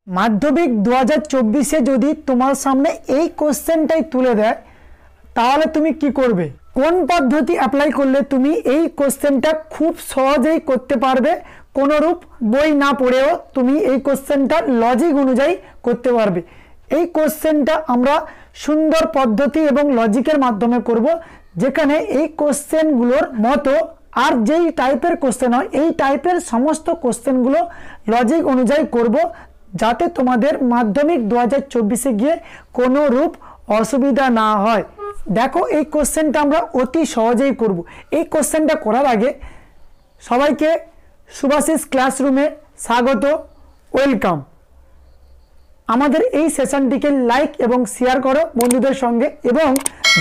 মাধ্যমিক 2024-এ যদি তোমার সামনে এই কোশ্চেনটাই তুলে দেয় তাহলে তুমি কি করবে? কোন পদ্ধতি অ্যাপ্লাই করলে তুমি এই কোশ্চেনটা খুব সহজেই করতে পারবে? কোনোরূপ বই না পড়েও তুমি এই কোশ্চেনটা লজিক অনুযায়ী করতে পারবে। এই কোশ্চেনটা আমরা সুন্দর পদ্ধতি এবং লজিকের মাধ্যমে করব, যেখানে এই কোশ্চেনগুলোর মতো আর যেই টাইপের কোশ্চেন হয় এই টাইপের সমস্ত কোশ্চেনগুলো লজিক অনুযায়ী করব, যাতে তোমাদের মাধ্যমিক 2024-এ গিয়ে কোনো রূপ অসুবিধা না হয়। দেখো, এই কোশ্চেনটা আমরা অতি সহজেই করব। এই কোশ্চেনটা করার আগে সবাইকে শুভাশিস ক্লাসরুমে স্বাগত, ওয়েলকাম। আমাদের এই সেশনটিকে লাইক এবং শেয়ার করো বন্ধুদের সঙ্গে, এবং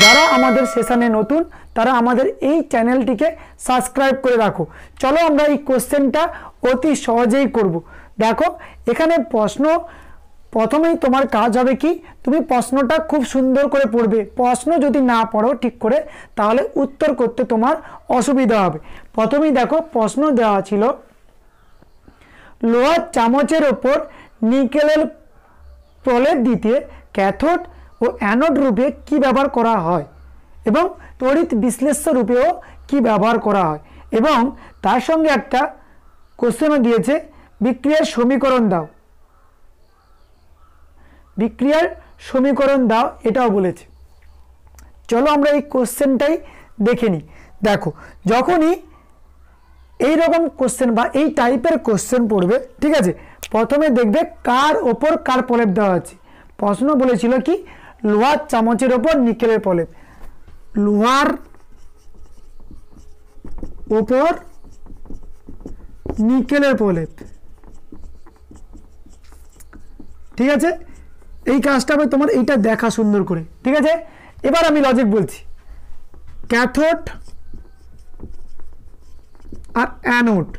যারা আমাদের সেশনে নতুন তারা আমাদের এই চ্যানেলটিকে সাবস্ক্রাইব করে রাখো। চলো আমরা এই কোশ্চেনটা অতি সহজেই করব। দেখো, এখানে প্রশ্ন প্রথমেই তোমার কাজ হবে কি, তুমি প্রশ্নটা খুব সুন্দর করে পড়বে। প্রশ্ন যদি না পড়ো ঠিক করে তাহলে উত্তর করতে তোমার অসুবিধা হবে। প্রথমেই দেখো, প্রশ্ন দেওয়া ছিল লোহার চামচের ওপর নিকেলের প্রলেপ দিতে ক্যাথোড ও অ্যানোড রূপে কি ব্যবহার করা হয়, এবং তড়িৎ বিশ্লেষ্য রূপেও কি ব্যবহার করা হয়, এবং তার সঙ্গে একটা কোশ্চেনও দিয়েছে বিক্রিয়ার সমীকরণ দাও। বিক্রিয়ার সমীকরণ দাও এটাও বলেছে। চলো আমরা এই কোশ্চেনটাই দেখে নিই। দেখো, যখনই এই রকম কোশ্চেন বা এই টাইপের কোশ্চেন পড়বে, ঠিক আছে, প্রথমে দেখবে কার ওপর কার প্রলেপ দেওয়া আছে। প্রশ্ন বলেছিল কি, লোহার চামচের ওপর নিকেলের প্রলেপ। লোহার ওপর নিকেলের প্রলেপ, ঠিক আছে। এই কাজটা হবে তোমার, এইটা দেখা সুন্দর করে, ঠিক আছে। এবার আমি লজিক বলছি। ক্যাথোড আর অ্যানোড,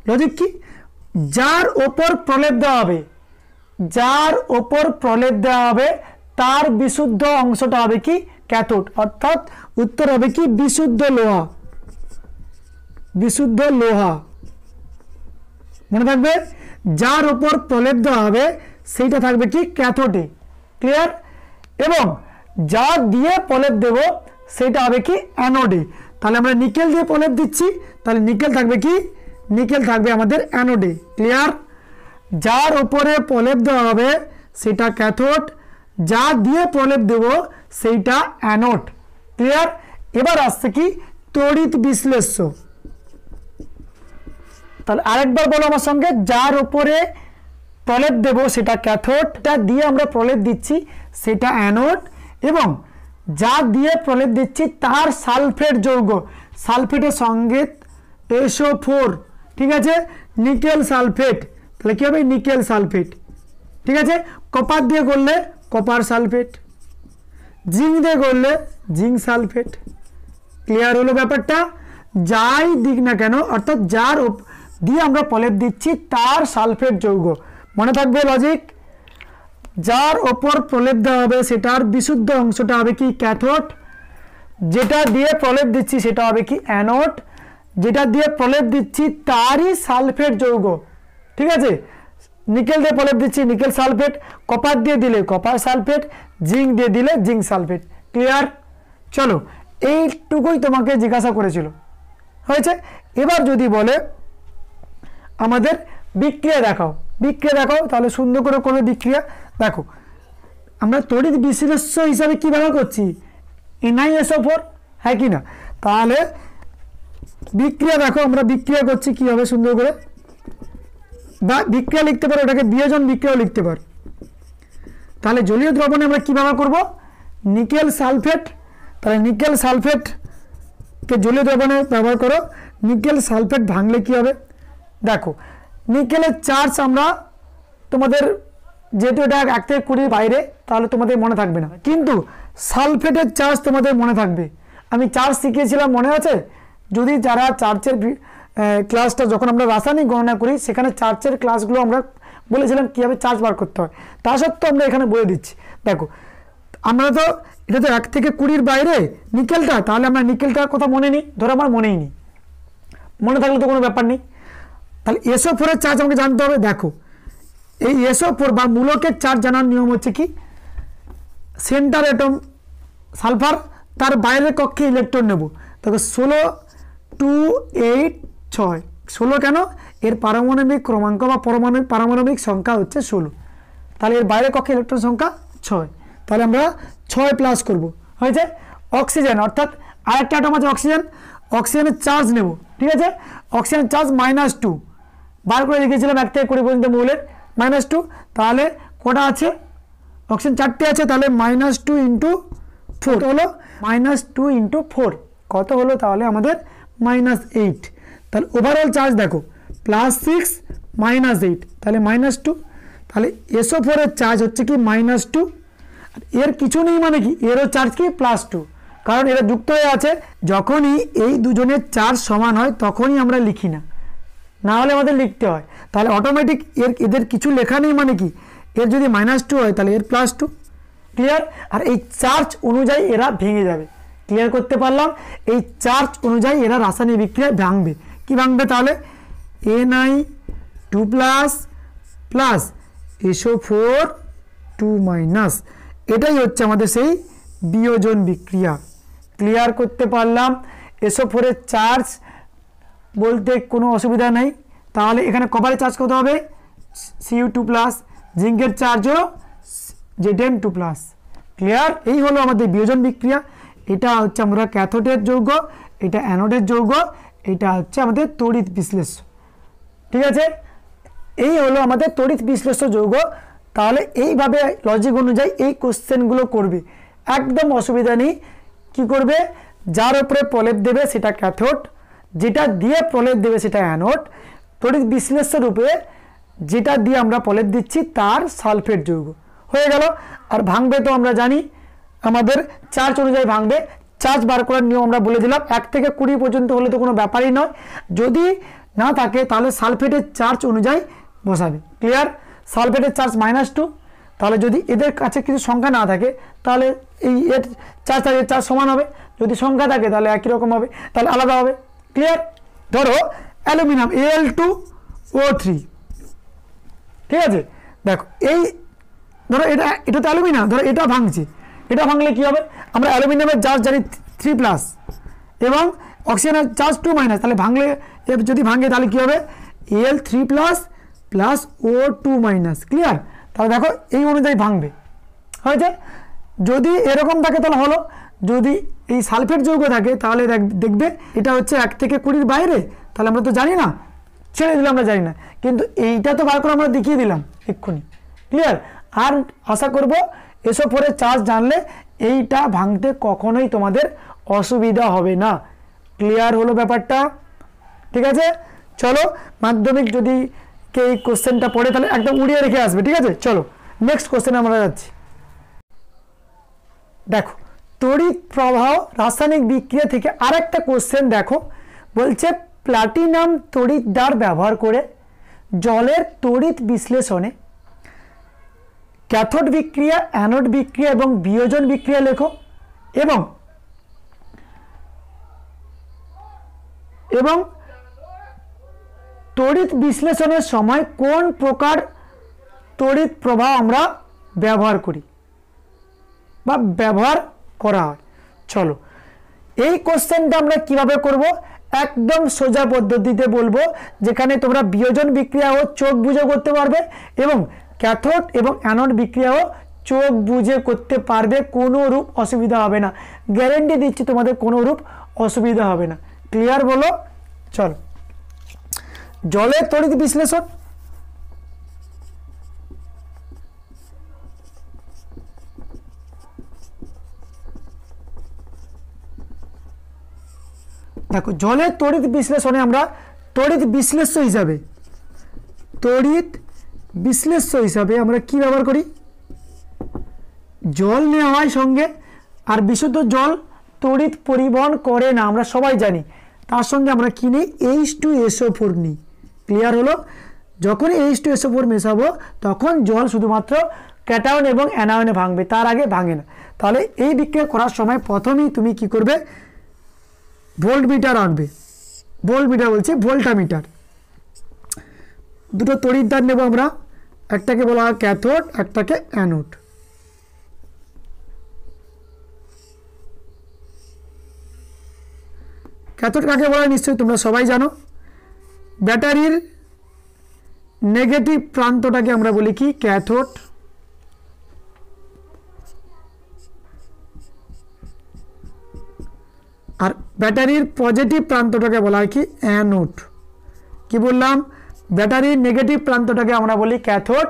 লজিক কি, যার ওপর প্রলেপ দেওয়া হবে, যার ওপর প্রলেপ দেওয়া হবে তার বিশুদ্ধ অংশটা হবে কি ক্যাথোড, অর্থাৎ উত্তর হবে কি বিশুদ্ধ লোহা। বিশুদ্ধ লোহা মনে থাকবে, যার ওপর প্রলেপ দেওয়া হবে সেইটা থাকবে কি ক্যাথোডে, ক্লিয়ার। এবং যা দিয়ে প্রলেপ দেব সেটা হবে কি অ্যানোডে। তাহলে আমরা নিকেল দিয়ে প্রলেপ দিচ্ছি, তাহলে নিকেল থাকবে কি, নিকেল থাকবে আমাদের অ্যানোডে, ক্লিয়ার। যার ওপরে প্রলেপ দেওয়া হবে সেটা ক্যাথোড, যা দিয়ে প্রলেপ দেব সেইটা অ্যানোড, ক্লিয়ার। এবার আসছে কি তড়িৎ বিশ্লেষ্য। তাহলে আরেকবার বলো আমার সঙ্গে, যার উপরে প্রলেপ দেব সেটা ক্যাথোড, যা দিয়ে আমরা প্রলেপ দিচ্ছি সেটা অ্যানোড, এবং যা দিয়ে প্রলেপ দিচ্ছি তার সালফেট যৌগ, সালফেটের সঙ্গে SO4, ঠিক আছে, নিকেল সালফেট, তাহলে কি হবে নিকেল সালফেট, ঠিক আছে। কপার দিয়ে করলে কপার সালফেট, জিঙ্ক দিয়ে করলে জিঙ্ক সালফেট, ক্লিয়ার হলো ব্যাপারটা। যাই দিক না কেন, অর্থাৎ যার দিয়ে আমরা প্রলেপ দিচ্ছি তার সালফেট যৌগ, মনে থাকবে লজিক। যার ওপর প্রলেপ দেওয়া হবে সেটার বিশুদ্ধ অংশটা হবে কি ক্যাথোড, যেটা দিয়ে প্রলেপ দিচ্ছি সেটা হবে কি অ্যানোড, যেটা দিয়ে প্রলেপ দিচ্ছি তারই সালফেট যৌগ, ঠিক আছে। নিকেল দিয়ে প্রলেপ দিচ্ছি নিকেল সালফেট, কপার দিয়ে দিলে কপার সালফেট, জিঙ্ক দিয়ে দিলে জিঙ্ক সালফেট, ক্লিয়ার। চলো, এইটুকুই তোমাকে জিজ্ঞাসা করেছিল, হয়েছে। এবার যদি বলে আমাদের বিক্রিয়া দেখাও, বিক্রিয়া দেখাও, তাহলে সুন্দর করে করবে বিক্রিয়া। দেখো, আমরা তড়িৎ বিশ্লেষ্য হিসাবে কি ব্যবহার করছি, NiSO4, হ্যাঁ কি না। তাহলে বিক্রিয়া দেখো, আমরা বিক্রিয়া করছি কি হবে সুন্দর করে, বা বিক্রিয়া লিখতে পারো, ওটাকে বিয়োজন বিক্রিয়াও লিখতে পারো। তাহলে জলীয় দ্রবণে আমরা কি ব্যবহার করব, নিকেল সালফেট। তাহলে নিকেল সালফেটকে জলীয় দ্রবণে ব্যবহার করো। নিকেল সালফেট ভাঙলে কি হবে, দেখো নিকেলের চার্জ আমরা তোমাদের, যেহেতু এটা 1 থেকে 20 বাইরে, তাহলে তোমাদের মনে থাকবে না, কিন্তু সালফেটের চার্জ তোমাদের মনে থাকবে। আমি চার্জ শিখিয়েছিলাম মনে আছে, যদি যারা চার্জের ক্লাসটা যখন আমরা রাসায়নিক গণনা করি সেখানে চার্জের ক্লাসগুলো আমরা বলেছিলাম কীভাবে চার্জ বার করতে হয়, তা সত্ত্বেও আমরা এখানে বলে দিচ্ছি। দেখো, আমরা তো এটা তো 1 থেকে 20 বাইরে নিকেলটা, তাহলে আমরা নিকেলটার কথা মনে নিই, ধরো আমার মনেই নেই, মনে থাকলে তো কোনো ব্যাপার নেই। তাহলে SO4 এর চার্জ আমাকে জানতে হবে। দেখো এই SO4 বা মূলকের চার্জ জানার নিয়ম হচ্ছে কি, সেন্টার অ্যাটম সালফার, তার বাইরের কক্ষে ইলেকট্রন নেব। দেখো 16 2 8 6, 16 কেন, এর পারমাণবিক ক্রমাঙ্ক বা পারমাণবিক সংখ্যা হচ্ছে 16, তাহলে এর বাইরের কক্ষে ইলেকট্রন সংখ্যা 6, তাহলে আমরা 6 প্লাস করব। হয়েছে। অক্সিজেন, অর্থাৎ আরেকটা অ্যাটম আছে অক্সিজেন, অক্সিজেনের চার্জ নেব, ঠিক আছে। অক্সিজেন চার্জ -2 বার করে লিখেছিলাম 1 থেকে 20 পর্যন্ত মৌলের -2, তাহলে কটা আছে, অক্সিজেন 4টে আছে, তাহলে -2 × 4 হলো, -2 × 4 কত হলো, তাহলে আমাদের -8। তাহলে ওভারঅল চার্জ দেখো +6 -8, তাহলে -2, তাহলে SO4 এর চার্জ হচ্ছে কি -2, আর এর কিছু নেই মানে কি, এরও চার্জ কি +2, কারণ এরা যুক্ত হয়ে আছে। যখনই এই দুজনের চার্জ সমান হয় তখনই আমরা লিখি না, না হলে আমাদের লিখতে হয়। তাহলে অটোমেটিক এদের কিছু লেখা নেই মানে কি, এর যদি -2 হয় তাহলে এর +2, ক্লিয়ার। আর এই চার্জ অনুযায়ী এরা ভেঙে যাবে, ক্লিয়ার করতে পারলাম। এই চার্জ অনুযায়ী এরা রাসায়নিক বিক্রিয়ায় ভাঙবে। কি ভাঙবে তাহলে, Na2+ প্লাস SO4 2-, এটাই হচ্ছে আমাদের সেই বিয়োজন বিক্রিয়া। ক্লিয়ার করতে পারলাম। SO4 এর চার্জ বলতে কোনো অসুবিধা নেই। তাহলে এখানে কপারের চার্জ কত হবে, Cu2+, জিঙ্কের চার্জও Zn2+। ক্লিয়ার। এই হলো আমাদের বিয়োজন বিক্রিয়া। এটা হচ্ছে আমরা ক্যাথোডের যৌগ, এটা অ্যানোডের যৌগ, এটা হচ্ছে আমাদের তড়িৎ বিশ্লেষ্য, ঠিক আছে। এই হলো আমাদের তড়িৎ বিশ্লেষ্য যৌগ। তাহলে এইভাবে লজিক অনুযায়ী এই কোশ্চেনগুলো করবে, একদম অসুবিধা নেই। কি করবে, যার উপরে প্রলেপ দেবে সেটা ক্যাথোড, যেটা দিয়ে প্রলেপ দেবে সেটা অ্যানোড, তড়িৎ বিশ্লেষ্য রূপে যেটা দিয়ে আমরা প্রলেপ দিচ্ছি তার সালফেট যৌগ, হয়ে গেল। আর ভাঙবে তো আমরা জানি আমাদের চার্জ অনুযায়ী ভাঙবে। চার্জ বার করার নিয়ম আমরা বলে দিলাম, 1 থেকে 20 পর্যন্ত হলে তো কোনো ব্যাপারই নয়, যদি না থাকে তাহলে সালফেটের চার্জ অনুযায়ী বসাবে। ক্লিয়ার। সালফেটের চার্জ -2, তাহলে যদি এদের কাছে কিছু সংখ্যা না থাকে তাহলে এই এর চার্জ থাকে, চার্জ সমান হবে। যদি সংখ্যা থাকে তাহলে একই রকম হবে, তাহলে আলাদা হবে। ক্লিয়ার। ধরো অ্যালুমিনিয়াম Al2O3, ঠিক আছে। দেখো এই ধরো এটা তো অ্যালুমিনিয়াম, ধরো এটা ভাঙছে, এটা ভাঙলে কি হবে, আমরা অ্যালুমিনিয়ামের চার্জ জানি 3+ এবং অক্সিজেনের চার্জ 2-, তাহলে ভাঙলে যদি ভাঙে তাহলে কি হবে, Al3+ প্লাস O2-। ক্লিয়ার। তাহলে দেখো এই অনুযায়ী ভাঙবে, হয়েছে। যদি এরকম থাকে তাহলে হলো, যদি এই সালফেট যৌগ থাকে তাহলে দেখবে এটা হচ্ছে 1 থেকে 20 বাইরে, তাহলে আমরা তো জানি না, ছেড়ে দিলাম, আমরা জানি না, কিন্তু এইটা তো বার করে আমরা দেখিয়ে দিলাম এক্ষুনি। ক্লিয়ার। আর আশা করব SO4 এর চার্জ জানলে এইটা ভাঙতে কখনোই তোমাদের অসুবিধা হবে না। ক্লিয়ার হলো ব্যাপারটা, ঠিক আছে। চলো, মাধ্যমিক যদি কে এই কোশ্চেনটা পড়ে তাহলে একদম উড়িয়ে রেখে আসবে, ঠিক আছে। চলো নেক্সট কোশ্চেনে আমরা যাচ্ছি। দেখো তড়িৎ প্রবাহ রাসায়নিক বিক্রিয়া থেকে আরেকটা কোশ্চেন দেখো, বলছে প্লাটিনাম তড়িৎদ্বার ব্যবহার করে জলের তড়িৎ বিশ্লেষণে ক্যাথোড বিক্রিয়া, অ্যানোড বিক্রিয়া এবং বিয়োজন বিক্রিয়া লেখো, এবং তড়িৎ বিশ্লেষণের সময় কোন প্রকার তড়িৎ প্রবাহ আমরা ব্যবহার করি বা ব্যবহার করা হয়। চলো এই কোশ্চেনটা আমরা কিভাবে করব, একদম সোজা পদ্ধতিতে বলবো, যেখানে তোমরা বিয়োজন বিক্রিয়াও চোখ বুজে করতে পারবে এবং ক্যাথোড এবং অ্যানোড বিক্রিয়াও চোখ বুজে করতে পারবে, কোনো রূপ অসুবিধা হবে না, গ্যারেন্টি দিচ্ছি তোমাদের কোনো রূপ অসুবিধা হবে না। ক্লিয়ার বলো। চলো জলের তড়িৎ বিশ্লেষণ। দেখো জলের তড়িৎ বিশ্লেষণে আমরা তড়িৎ বিশ্লেষ্য হিসাবে আমরা কি ব্যবহার করি, জল নেওয়া হয় সঙ্গে, আর বিশুদ্ধ জল তড়িৎ পরিবহন করে না, আমরা সবাই জানি। তার সঙ্গে আমরা কি নিই, H2SO4 নিই। ক্লিয়ার হলো। যখন H2SO4 মেশাবো তখন জল শুধুমাত্র ক্যাটায়ন এবং অ্যানায়নে ভাঙবে, তার আগে ভাঙে না। তাহলে এই বিক্রিয়া করার সময় প্রথমেই তুমি কি করবে, ভোল্টমিটার আনবে, ভোল্টমিটার বলছে ভোল্টামিটার। দুটো তড়িৎদ্বার নেব আমরা, একটাকে বলা হয় ক্যাথোড, একটাকে অ্যানোড। ক্যাথোড কাকে বলা হয় নিশ্চয়ই তোমরা সবাই জানো। ব্যাটারির নেগেটিভ প্রান্তটাকে আমরা বলি কি? ক্যাথোড। আর ব্যাটারির পজিটিভ প্রান্তটাকে বলা হয় কি? অ্যানোড। কি বললাম? ব্যাটারির নেগেটিভ প্রান্তটাকে আমরা বলি ক্যাথোড,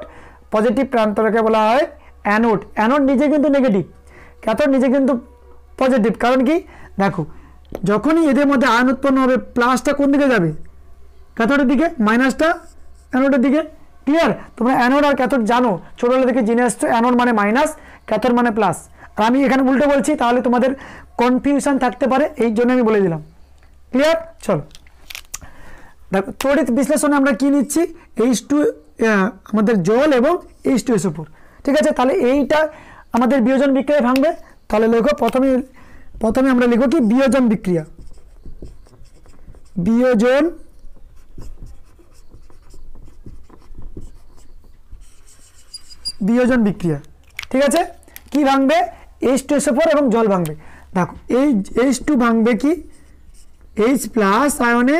পজিটিভ প্রান্তটাকে বলা হয় অ্যানোড। অ্যানোড নিজে কিন্তু নেগেটিভ, ক্যাথোড নিজে কিন্তু পজিটিভ। কারণ কি? দেখো, যখনই এদের মধ্যে আয়ন উৎপন্ন হবে, প্লাসটা কোন দিকে যাবে? ক্যাথোডের দিকে, মাইনাসটা অ্যানোডের দিকে। ক্লিয়ার? তোমরা অ্যানোড আর ক্যাথোড জানো, ছোটবেলা থেকে জেনে আসছো। অ্যানোড মানে মাইনাস, ক্যাথোড মানে প্লাস। আর আমি এখানে উল্টো বলছি, তাহলে তোমাদের কনফিউশন থাকতে পারে, এই জন্য আমি বলে দিলাম। ক্লিয়ার? চলো দেখো, তড়িৎ বিশ্লেষণে আমরা কি নিচ্ছি? H2 আমাদের জল এবং H2SO4। ঠিক আছে, তাহলে এইটা আমাদের বিয়োজন বিক্রিয়ায় ভাঙবে। তাহলে লেখো, প্রথমে আমরা লিখব কি? বিয়োজন বিক্রিয়া। বিয়োজন বিক্রিয়া। ঠিক আছে, কি ভাঙবে? H2SO4 এবং জল ভাঙবে। দেখো, এই H2 ভাঙবে কি? H প্লাস আয়নে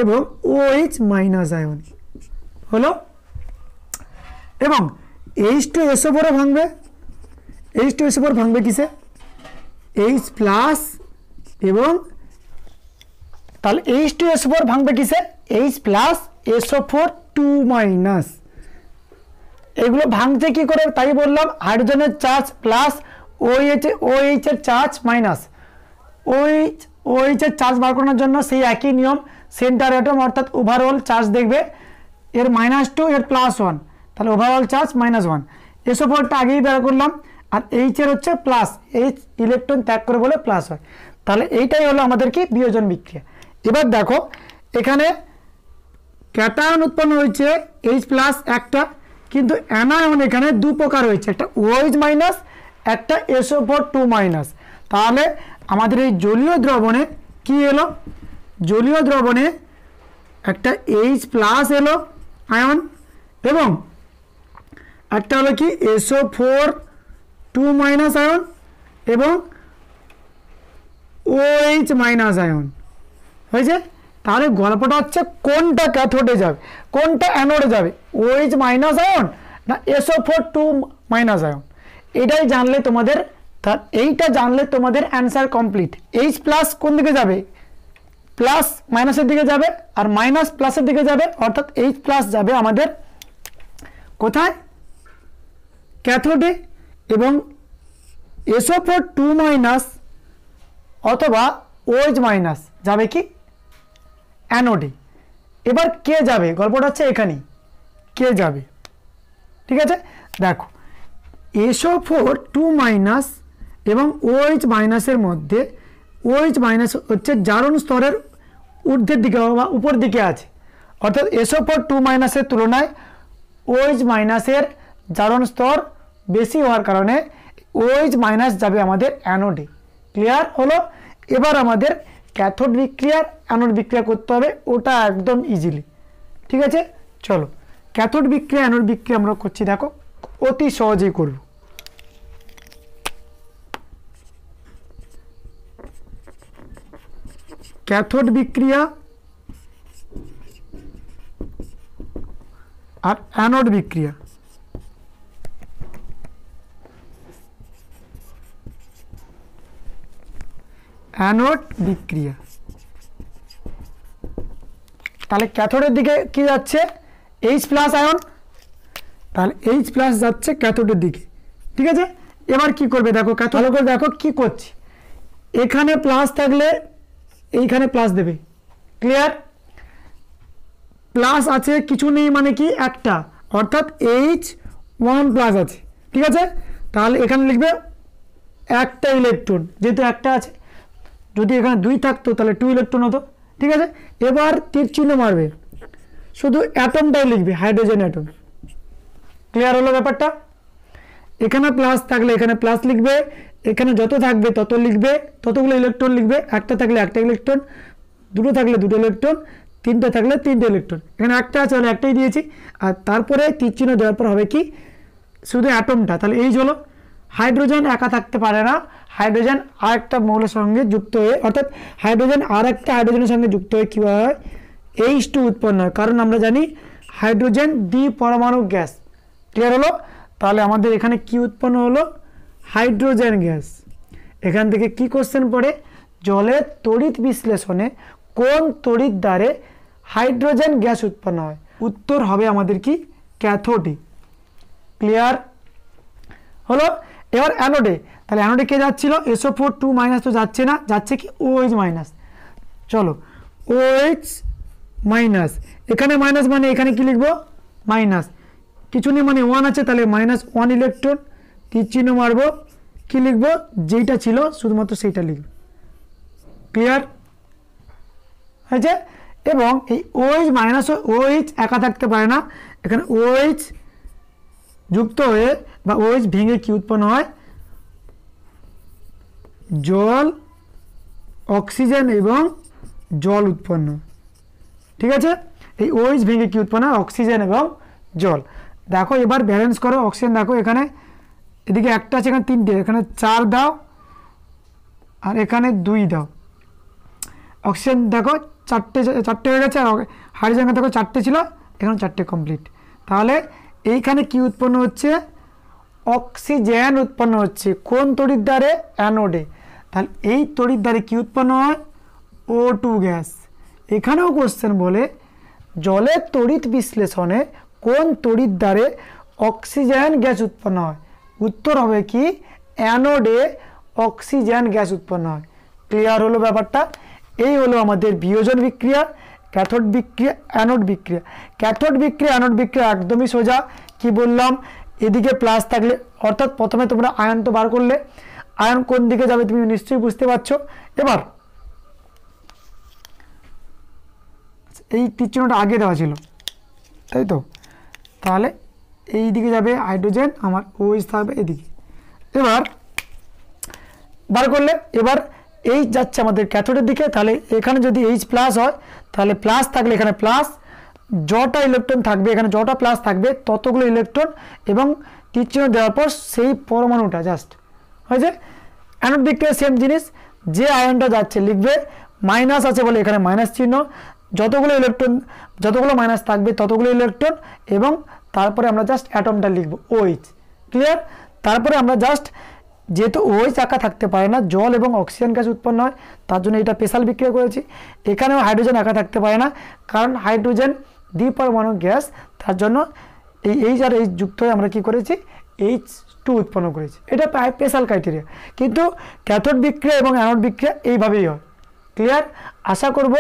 এবং OH মাইনাস আয়নে। হলো? এবং H2SO4 ভাঙবে। H2SO4 ভাঙবে কিসে? H প্লাস এবং, তাহলে H2SO4 ভাঙবে কিসে? H plus SO4 2 minus. এগুলো ভাঙছে কি করে? তাই বললাম, হাইড্রোজেনের চার্জ প্লাস, OH এর চার্জ মাইনাস। OH এর চার্জ বার করানোর জন্য সেই একই নিয়ম, সেন্টার অ্যাটম অর্থাৎ ওভারঅল চার্জ দেখবে, এর -2 এর +1, তাহলে ওভারঅল চার্জ -1। SO4টা আগেই বের করলাম, আর H এর হচ্ছে প্লাস, H ইলেকট্রন ত্যাগ করে বলে প্লাস হয়। তাহলে এইটাই হলো আমাদের কি? বিয়োজন বিক্রিয়া। এবার দেখো, এখানে ক্যাটায়ন উৎপন্ন হয়েছে H প্লাস একটা, কিন্তু অ্যানায়ন এখানে দু প্রকার হয়েছে, একটা OH মাইনাস, একটা SO4 2 মাইনাস। তাহলে আমাদের এই জলীয় দ্রবণে কি এলো? জলীয় দ্রবণে একটা H প্লাস এলো আয়ন, এবং একটা হলো কি? SO4 2 মাইনাস আয়ন এবং OH মাইনাস আয়ন হয়েছে। তাহলে গল্পটা হচ্ছে কোনটা ক্যাথোডে যাবে, কোনটা অ্যানোডে যাবে? OH মাইনাস আয়ন না SO4 2 মাইনাস আয়ন? এটাই জানলে তোমাদের, এইটা জানলে তোমাদের অ্যান্সার কমপ্লিট। H প্লাস কোন দিকে যাবে? প্লাস মাইনাসের দিকে যাবে, আর মাইনাস প্লাসের দিকে যাবে, অর্থাৎ H প্লাস যাবে আমাদের কোথায়? ক্যাথোডে। এবং SO4 2 মাইনাস অথবা OH মাইনাস যাবে কি? অ্যানোডে। এবার কে যাবে? গল্পটা হচ্ছে এখানেই, কে যাবে? ঠিক আছে, দেখো, SO4 2 মাইনাস এবং OH মাইনাসের মধ্যে, OH মাইনাস হচ্ছে জারণ স্তরের ঊর্ধ্বের দিকে বা উপর দিকে আছে, অর্থাৎ SO4 2 মাইনাসের তুলনায় OH মাইনাসের জারণ স্তর বেশি হওয়ার কারণে OH মাইনাস যাবে আমাদের অ্যানোডে। ক্লিয়ার হলো? এবার আমাদের ক্যাথোড বিক্রিয়ার অ্যানোড বিক্রিয়া করতে হবে, ওটা একদম ইজিলি। ঠিক আছে, চলো ক্যাথোড বিক্রিয়া অ্যানোড বিক্রিয়া আমরা করছি, দেখো অতি সহজেই করব। ক্যাথোড বিক্রিয়া আর অ্যানোড বিক্রিয়া। অ্যানোড বিক্রিয়া, তাহলে ক্যাথোডের দিকে কি যাচ্ছে? H প্লাস আয়ন, তাহলে H প্লাস যাচ্ছে ক্যাথোডের দিকে। ঠিক আছে, এবার কি করবে? দেখো, ভালো করে দেখো কি করছি। এখানে প্লাস থাকলে এইখানে প্লাস দেবে। ক্লিয়ার? প্লাস আছে, কিছু নেই মানে কি? একটা, অর্থাৎ H1 প্লাস আছে। ঠিক আছে, তাহলে এখানে লিখবে একটা ইলেকট্রন, যেহেতু একটা আছে। যদি এখানে 2 থাকতো তাহলে 2 ইলেকট্রন হতো। ঠিক আছে, এবার তীর চিহ্ন মারবে, শুধু অ্যাটমটাই লিখবে, হাইড্রোজেন অ্যাটম। ক্লিয়ার হলো ব্যাপারটা? এখানে প্লাস থাকলে এখানে প্লাস লিখবে, এখানে যত থাকবে তত লিখবে, ততগুলো ইলেকট্রন লিখবে। একটা থাকলে একটা ইলেকট্রন, দুটো থাকলে দুটো ইলেকট্রন, তিনটা থাকলে তিনটে ইলেকট্রন, এখানে একটা আছে তাহলে একটাই দিয়েছি। আর তারপরে তীর চিহ্ন দেওয়ার পর হবে কি শুধু অ্যাটমটা, তাহলে এই হলো হাইড্রোজেন একা থাকতে পারে না, হাইড্রোজেন আর একটা মৌলের সঙ্গে যুক্ত হয়ে, অর্থাৎ হাইড্রোজেন আর একটা হাইড্রোজেনের সঙ্গে যুক্ত হয়ে কী হয় H2 উৎপন্ন হয়, কারণ আমরা জানি হাইড্রোজেন দ্বিপরমাণু গ্যাস। ক্লিয়ার হলো? তাহলে আমাদের এখানে কি উৎপন্ন হলো হাইড্রোজেন গ্যাস। এখান থেকে কি কোশ্চেন পড়ে জলের তড়িৎ বিশ্লেষণে কোন তড়িৎ দ্বারে হাইড্রোজেন গ্যাস উৎপন্ন হয়, উত্তর হবে আমাদের কি ক্যাথোডে। ক্লিয়ার হলো? এবার অ্যানোডে, তাহলে অ্যানোডে কে যাচ্ছিল SO4 2- তো যাচ্ছে না, যাচ্ছে কি OH-। চলো OH-, এখানে মাইনাস মানে এখানে কি লিখবো মাইনাস, কিছু নেই মানে 1 আছে, তাহলে -1 ইলেকট্রন, তীর চিহ্ন মারবো, কি লিখবো যেইটা ছিল শুধুমাত্র সেইটা লিখব। ক্লিয়ার হয়েছে? এবং এই OH- OH একা থাকতে পারে না, এখানে OH যুক্ত হয়ে বা OH ভেঙে কি উৎপন্ন হয় জল, অক্সিজেন এবং জল উৎপন্ন। ঠিক আছে, এই OH ভেঙে কি উৎপন্ন হয় অক্সিজেন এবং জল। দেখো এবার ব্যালেন্স করো, অক্সিজেন দেখো এখানে এদিকে একটা আছে, এখানে তিনটে, এখানে 4 দাও আর এখানে 2 দাও। অক্সিজেন দেখো চারটে হয়ে গেছে, আর হাইড্রোজেন দেখো 4টে ছিল, এখানে 4টে কমপ্লিট। তাহলে এইখানে কি উৎপন্ন হচ্ছে অক্সিজেন উৎপন্ন হচ্ছে কোন তড়িৎ দ্বারে অ্যানোডে। তাহলে এই তড়িৎ দ্বারে কি উৎপন্ন হয় O2 গ্যাস। এখানেও কোশ্চেন বলে জলের তড়িৎ বিশ্লেষণে কোন তড়িৎ দ্বারে অক্সিজেন গ্যাস উৎপন্ন হয়, উত্তর হবে কি অ্যানোডে অক্সিজেন গ্যাস উৎপন্ন হয়। ক্লিয়ার হলো ব্যাপারটা? এই হলো আমাদের বিয়োজন বিক্রিয়া, ক্যাথোড বিক্রিয়া, অ্যানোড বিক্রিয়া। ক্যাথোড বিক্রিয়া অ্যানোড বিক্রিয়া একদমই সোজা। কি বললাম, এদিকে প্লাস থাকলে, অর্থাৎ প্রথমে তোমরা আয়ন তো বার করলে, আয়ন কোন দিকে যাবে তুমি নিশ্চয়ই বুঝতে পারছো। এবার এই তীর চিহ্নটা আগে দেওয়া ছিল তাই তো, তাহলে এই দিকে যাবে হাইড্রোজেন, আমার OH থাকবে এদিকে। এবার বার করলে এবার H যাচ্ছে আমাদের ক্যাথোডের দিকে, তাহলে এখানে যদি H+ হয় তাহলে প্লাস থাকলে এখানে প্লাস, যটা ইলেকট্রন থাকবে এখানে যটা প্লাস থাকবে ততগুলো ইলেকট্রন, এবং তীর চিহ্ন দেওয়ার পর সেই পরমাণুটা জাস্ট হয়েছে। অ্যানোড বিক্রিয়া সেম জিনিস, যে আয়নটা যাচ্ছে লিখবে মাইনাস আছে বলে এখানে মাইনাস চিহ্ন, যতগুলো ইলেকট্রন যতগুলো মাইনাস থাকবে ততগুলো ইলেকট্রন, এবং তারপরে আমরা জাস্ট অ্যাটমটা লিখব OH। ক্লিয়ার? তারপরে আমরা জাস্ট যেহেতু OH একা থাকতে পারে না, জল এবং অক্সিজেন গ্যাস উৎপন্ন হয়, তার জন্য এটা স্পেশাল বিক্রিয়া করেছি। এখানেও হাইড্রোজেন একা থাকতে পারে না, কারণ হাইড্রোজেন দ্বিপরমাণু গ্যাস, তার জন্য এই H আর H যুক্ত হয়ে আমরা কি করেছি H2 উৎপন্ন করেছি। এটা স্পেশাল ক্রাইটেরিয়া, কিন্তু ক্যাথোড বিক্রিয়া এবং অ্যানোড বিক্রিয়া এইভাবেই হয়। ক্লিয়ার? আশা করব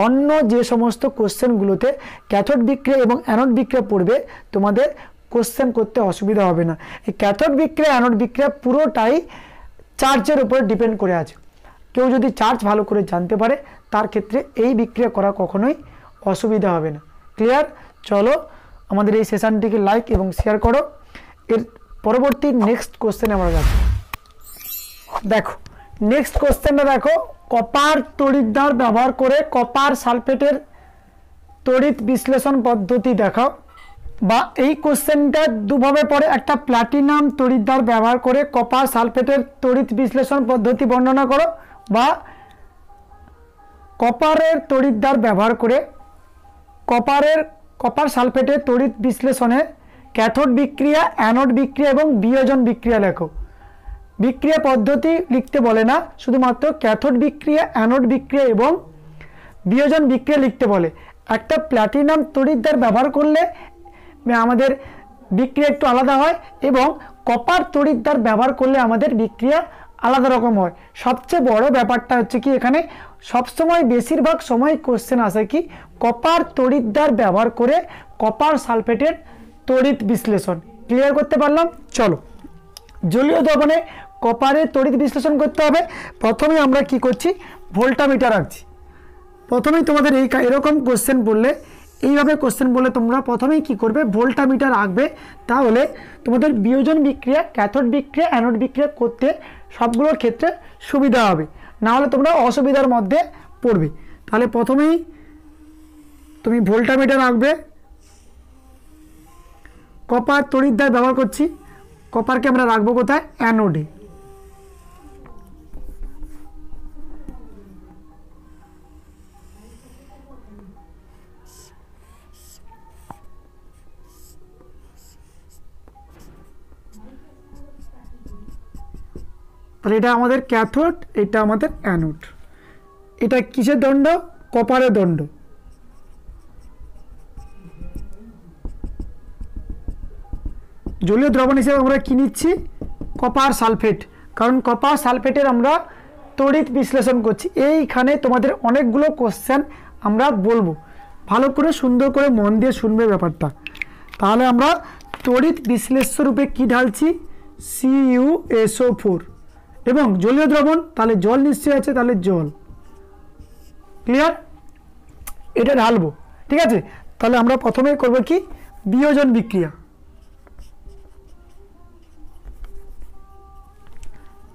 অন্য যে সমস্ত কোশ্চেনগুলোতে ক্যাথোড বিক্রিয়া এবং অ্যানোড বিক্রিয়া পড়বে তোমাদের কোশ্চেন করতে অসুবিধা হবে না। এই ক্যাথোড বিক্রিয়া অ্যানোড বিক্রিয়া পুরোটাই চার্জের উপর ডিপেন্ড করে আছে। কেউ যদি চার্জ ভালো করে জানতে পারে তার ক্ষেত্রে এই বিক্রিয়া করা কখনোই অসুবিধা হবে না। ক্লিয়ার? চলো আমাদের এই সেশনটিকে লাইক এবং শেয়ার করো। এর পরবর্তী নেক্সট কোশ্চেনে আমরা যাচ্ছি। দেখো নেক্সট কোশ্চেনটা দেখো, কপার তড়িৎদ্বার ব্যবহার করে কপার সালফেটের তড়িৎ বিশ্লেষণ পদ্ধতি দেখাও। বা এই কোশ্চেনটা দুভাবে পড়ে, একটা প্লাটিনাম তড়িৎদ্বার ব্যবহার করে কপার সালফেটের তড়িৎ বিশ্লেষণ পদ্ধতি বর্ণনা করো, বা কপারের তড়িৎদ্বার ব্যবহার করে কপার সালফেটের তড়িৎ বিশ্লেষণে ক্যাথোড বিক্রিয়া, অ্যানোড বিক্রিয়া এবং বিয়োজন বিক্রিয়া লেখো। বিক্রিয়া পদ্ধতি লিখতে বলে না, শুধুমাত্র ক্যাথোড বিক্রিয়া, অ্যানোড বিক্রিয়া এবং বিয়োজন বিক্রিয়া লিখতে বলে। একটা প্লাটিনাম তড়িৎদ্বার ব্যবহার করলে আমাদের বিক্রিয়া একটু আলাদা হয়, এবং কপার তড়িৎদ্বার ব্যবহার করলে আমাদের বিক্রিয়া আলাদা রকম হয়। সবচেয়ে বড় ব্যাপারটা হচ্ছে কি, এখানে সবসময় বেশিরভাগ সময় কোশ্চেন আসে কি কপার তড়িৎদ্বার ব্যবহার করে কপার সালফেটের তড়িৎ বিশ্লেষণ। ক্লিয়ার করতে পারলাম? চলো জলীয় দ্রবণে কপারের তড়িৎ বিশ্লেষণ করতে হবে। প্রথমে আমরা কি করছি, ভোল্টামিটার আঁকছি। প্রথমেই তোমাদের এরকম কোশ্চেন বললে, এইভাবে কোশ্চেন বললে তোমরা প্রথমেই কি করবে, ভোল্টামিটার আঁকবে। তাহলে তোমাদের বিয়োজন বিক্রিয়া, ক্যাথোড বিক্রিয়া, অ্যানোড বিক্রিয়া করতে সবগুলোর ক্ষেত্রে সুবিধা হবে, না হলে তোমরা অসুবিধার মধ্যে পড়বে। তাহলে প্রথমেই তুমি ভোল্টামিটার রাখবে। কপার তড়িৎদ্বার ব্যবহার করছি, কপারকে আমরা রাখবো কোথায়? অ্যানোডে। তাহলে এটা আমাদের ক্যাথোড, এটা আমাদের অ্যানোড। এটা কিসের দণ্ড? কপারের দণ্ড। জলীয় দ্রবণ হিসেবে আমরা কি নিচ্ছি? কপার সালফেট, কারণ কপার সালফেটের আমরা তড়িৎ বিশ্লেষণ করছি। এইখানে তোমাদের অনেকগুলো কোশ্চেন আমরা বলবো, ভালো করে সুন্দর করে মন দিয়ে শুনবে ব্যাপারটা। তাহলে আমরা তড়িৎ বিশ্লেষ্য রূপে কি ঢালছি? CuSO4 এবং জলীয় দ্রবণ, তাহলে জল নিশ্চয়ই আছে, তাহলে জল। ক্লিয়ার? এটা ঢালবো, ঠিক আছে। তাহলে আমরা প্রথমে করব কি? বিয়োজন বিক্রিয়া।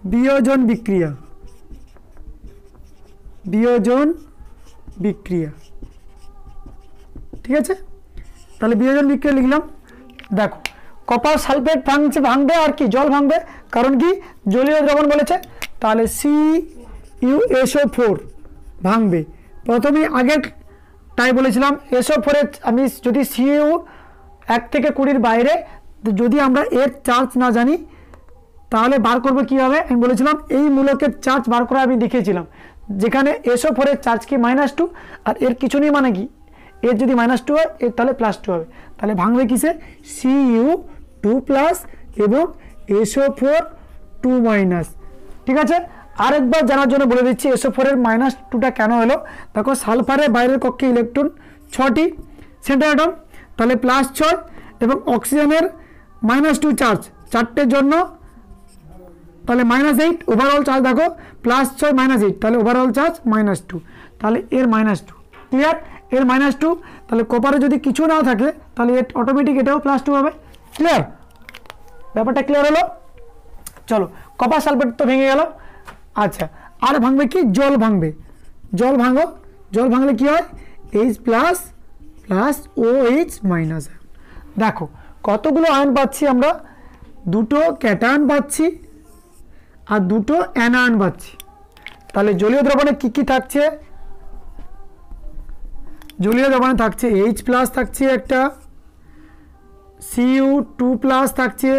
বিয়োজন বিক্রিয়া, বিয়োজন বিক্রিয়া, ঠিক আছে। তাহলে বিয়োজন বিক্রিয়া লিখলাম। দেখো কপার সালফেট ভাঙবে আর কি? জল ভাঙবে, কারণ কি? জলীয় দ্রবণ বলেছে। তাহলে CuSO4 ভাঙবে। প্রথমেই আগের তাই বলেছিলাম SO4 এর আমি যদি Cu 1 থেকে 20 বাইরে, যদি আমরা এর চার্জ না জানি তাহলে বার করবো কীভাবে? আমি বলেছিলাম এই মূলকের চার্জ বার করা আমি দেখিয়েছিলাম, যেখানে SO4 এর চার্জ কি -2, আর এর কিছু নেই, মানে কি? এর যদি -2 হয়, এর তাহলে +2 হবে। তাহলে ভাঙবে কিসে? Cu2+ এবং SO4 2-, ঠিক আছে। আরেকবার জানার জন্য বলে দিচ্ছি SO4 এর -2টা কেন হলো। দেখো সালফারের বাইরের কক্ষে ইলেকট্রন 6টি, সেন্টার অ্যাটম, তাহলে +6, এবং অক্সিজেনের -2 চার্জ 4টের জন্য, তাহলে -8 ওভারঅল চার্জ। দেখো +6 -8, তাহলে ওভারঅল চার্জ -2, তাহলে এর -2। ক্লিয়ার? এর -2, তাহলে কপারে যদি কিছু না থাকে তাহলে এর অটোমেটিক এটাও +2 হবে। ক্লিয়ার? ব্যাপারটা ক্লিয়ার হলো? চলো, কপার সালফেট তো ভেঙে গেল। আচ্ছা, আর ভাঙবে কি? জল ভাঙবে। জল ভাঙো। জল ভাঙলে কি হয়? H+ OH-। দেখো কতগুলো আয়ন পাচ্ছি আমরা? দুটো ক্যাটায়ন পাচ্ছি আর দুটো অ্যানায়ন পাচ্ছি। তাহলে জলীয় দ্রবণে কি কি থাকছে? জলীয় দ্রবণে থাকছে H+ থাকছে একটা, Cu2+ থাকছে,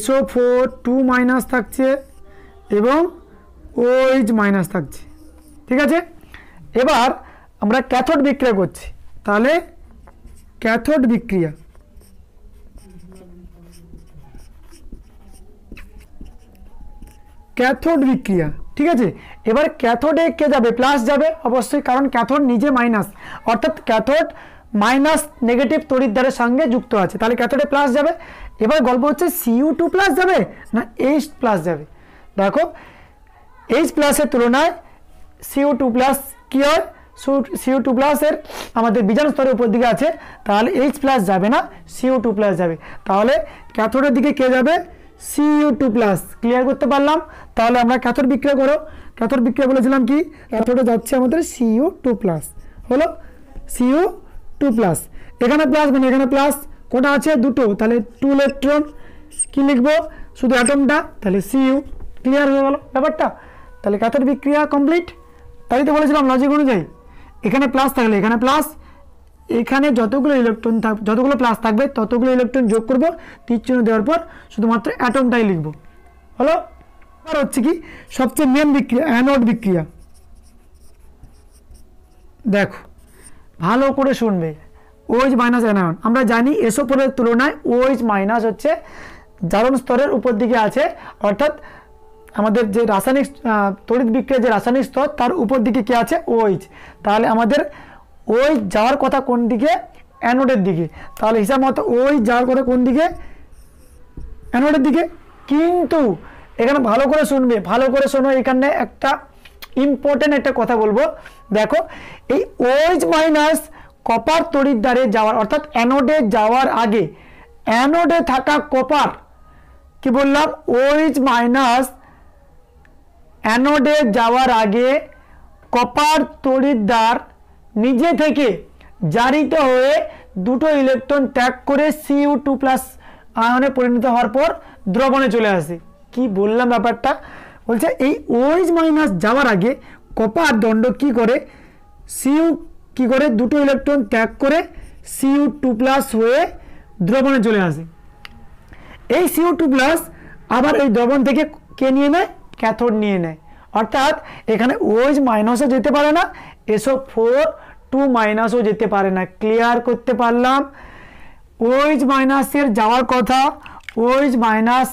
SO4 2- থাকছে এবং OH- থাকছে, ঠিক আছে। এবার আমরা ক্যাথোড বিক্রিয়া করছি, তাহলে ক্যাথোড বিক্রিয়া। ক্যাথোড বিক্রিয়া, ঠিক আছে। এবার ক্যাথোডে কে যাবে? প্লাস যাবে অবশ্যই, কারণ ক্যাথোড নিজে মাইনাস, অর্থাৎ ক্যাথোড নেগেটিভ তড়িৎদ্বারের সঙ্গে যুক্ত আছে, তাহলে ক্যাথোডে প্লাস যাবে। এবার গল্প হচ্ছে Cu2+ যাবে না H+ যাবে। দেখো H+ এর তুলনায় Cu2+ কি হয়? Cu2+ এর আমাদের বীজাণু স্তরের উপর দিকে আছে, তাহলে H+ যাবে না, Cu2+ যাবে। তাহলে ক্যাথোডের দিকে কে যাবে? Cu2+। ক্লিয়ার করতে পারলাম? তাহলে আমরা ক্যাথোড বিক্রিয়া করো। ক্যাথোড বিক্রিয়া বলেছিলাম কি? ক্যাথোডে যাচ্ছে আমাদের Cu2+, হলো Cu2+। এখানে প্লাস মানে এখানে প্লাস, কোটা আছে? দুটো, তাহলে 2 ইলেকট্রন। কি লিখবো? শুধু অ্যাটমটা, তাহলে Cu। ক্লিয়ার হয়ে গেল ব্যাপারটা? তাহলে ক্যাথোড বিক্রিয়া কমপ্লিট। তাই তো বলেছিলাম লজিক অনুযায়ী, এখানে প্লাস থাকলে এখানে প্লাস, এখানে যতগুলো ইলেকট্রন যতগুলো প্লাস থাকবে ততগুলো ইলেকট্রন যোগ করব, তীর চিহ্ন দেওয়ার পর শুধুমাত্র অ্যাটমটাই লিখব, হলো। আর হচ্ছে কি সবচেয়ে মেন বিক্রিয়া? অ্যানোড বিক্রিয়া। দেখো ভালো করে শুনবে, OH- অ্যানায়ন। আমরা জানি SO4 এর তুলনায় OH- হচ্ছে জারণ স্তরের উপর দিকে আছে, অর্থাৎ আমাদের যে রাসায়নিক তড়িৎ বিক্রিয়া যে রাসায়নিক স্তর তার উপর দিকে কি আছে? OH। তাহলে আমাদের OH যাওয়ার কথা কোন দিকে? অ্যানোডের দিকে। তাহলে হিসাব মতো OH যাওয়ার কথা কোন দিকে? অ্যানোডের দিকে। কিন্তু এখানে ভালো করে শুনবে, ভালো করে শোনো, এখানে একটা ইম্পর্টেন্ট একটা কথা বলবো। দেখো এই OH- কপার তড়িৎদ্বারে যাওয়ার, অর্থাৎ অ্যানোডে যাওয়ার আগে অ্যানোডে থাকা কপার, কি বললাম? OH- অ্যানোডে যাওয়ার আগে কপার তড়িৎদ্বার নিজে থেকে জারিত হয়ে দুটো ইলেকট্রন ত্যাগ করে Cu2+ আয়নে পরিণত হওয়ার পর দ্রবণে চলে আসে। কি বললাম ব্যাপারটা, বলছে এই OH- যাওয়ার আগে কপার দণ্ড কি করে কি করে দুটো ইলেকট্রন ত্যাগ করে Cu2+ হয়ে দ্রবণে চলে আসে। এই Cu2+ আবার এই দ্রবণ থেকে কে নিয়ে নেয়, ক্যাথোড নিয়ে নেয়। অর্থাৎ এখানে OH- যেতে পারে না, SO4 2- যেতে পারে না। ক্লিয়ার করতে পারলাম? OH- এর যাওয়ার কথা, OH-